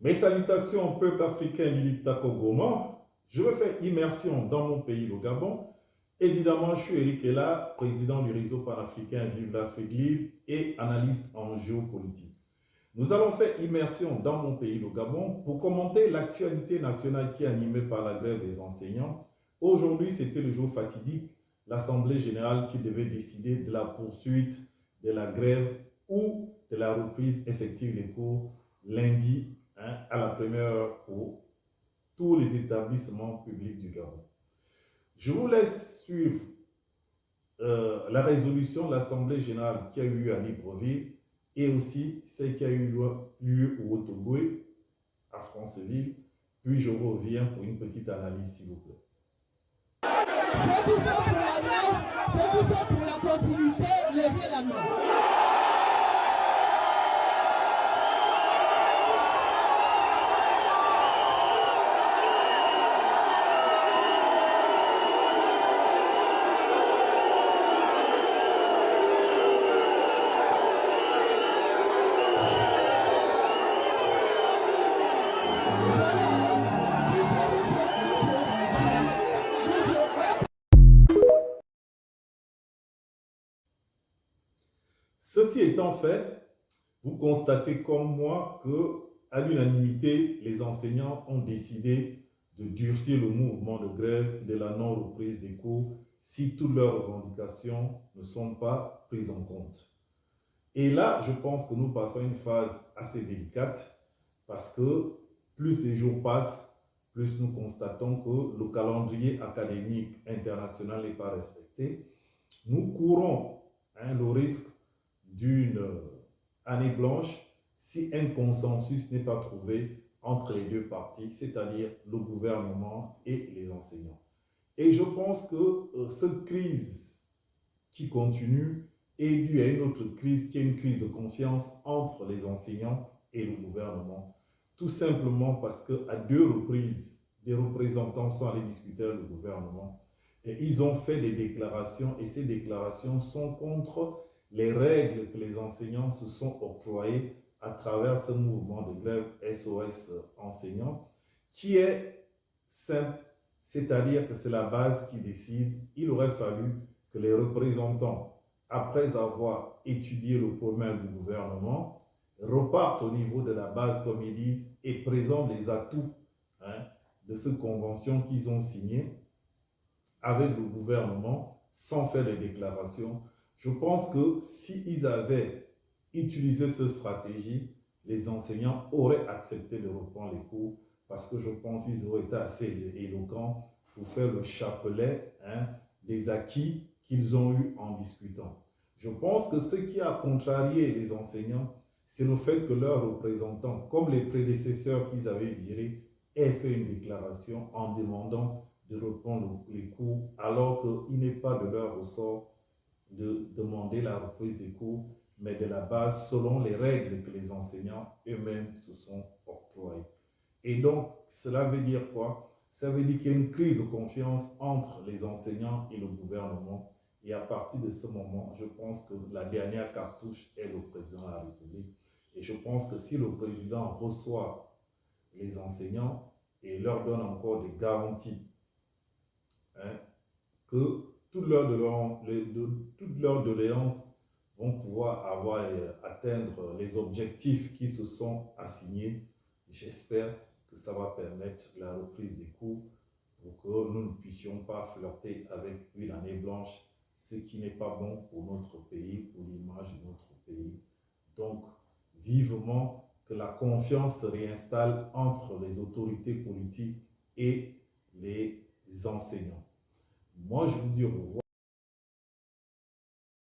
Mes salutations au peuple africain du Liptako-Goma. Je me fais immersion dans mon pays, le Gabon. Évidemment, je suis Eric Ella, président du réseau panafricain Vive l'Afrique libre et analyste en géopolitique. Nous allons faire immersion dans mon pays, le Gabon, pour commenter l'actualité nationale qui est animée par la grève des enseignants. Aujourd'hui, c'était le jour fatidique, l'Assemblée générale qui devait décider de la poursuite de la grève ou de la reprise effective des cours lundi à la première heure pour tous les établissements publics du Gabon. Je vous laisse suivre la résolution de l'Assemblée générale qui a eu lieu à Libreville et aussi celle qui a eu lieu au Haut-Ogooué, à Franceville. Puis je reviens pour une petite analyse, s'il vous plaît. C'est tout ça pour la grève, c'est tout ça pour la continuité, levez la main. Ceci étant fait, vous constatez comme moi que, à l'unanimité, les enseignants ont décidé de durcir le mouvement de grève de la non-reprise des cours si toutes leurs revendications ne sont pas prises en compte. Et là, je pense que nous passons à une phase assez délicate parce que plus les jours passent, plus nous constatons que le calendrier académique international n'est pas respecté. Nous courons le risque d'une année blanche si un consensus n'est pas trouvé entre les deux parties, c'est-à-dire le gouvernement et les enseignants. Et je pense que cette crise qui continue est due à une autre crise qui est une crise de confiance entre les enseignants et le gouvernement. Tout simplement parce qu'à deux reprises, des représentants sont allés discuter avec le gouvernement et ils ont fait des déclarations et ces déclarations sont contre les règles que les enseignants se sont octroyées à travers ce mouvement de grève SOS enseignants, qui est simple, c'est-à-dire que c'est la base qui décide. Il aurait fallu que les représentants, après avoir étudié le problème du gouvernement, repartent au niveau de la base, comme ils disent, et présentent les atouts de cette convention qu'ils ont signée avec le gouvernement, sans faire des déclarations. Je pense que s'ils avaient utilisé cette stratégie, les enseignants auraient accepté de reprendre les cours parce que je pense qu'ils auraient été assez éloquents pour faire le chapelet des acquis qu'ils ont eus en discutant. Je pense que ce qui a contrarié les enseignants, c'est le fait que leurs représentants, comme les prédécesseurs qu'ils avaient virés, aient fait une déclaration en demandant de reprendre les cours alors qu'il n'est pas de leur ressort de demander la reprise des cours, mais de la base selon les règles que les enseignants eux-mêmes se sont octroyées. Et donc, cela veut dire quoi? Ça veut dire qu'il y a une crise de confiance entre les enseignants et le gouvernement. Et à partir de ce moment, je pense que la dernière cartouche est le président de la République. Et je pense que si le président reçoit les enseignants et leur donne encore des garanties que toutes leurs doléances vont pouvoir atteindre les objectifs qui se sont assignés. J'espère que ça va permettre la reprise des cours pour que nous ne puissions pas flirter avec une année blanche, ce qui n'est pas bon pour notre pays, pour l'image de notre pays. Donc, vivement que la confiance se réinstalle entre les autorités politiques et les enseignants. Moi, je vous dis au revoir.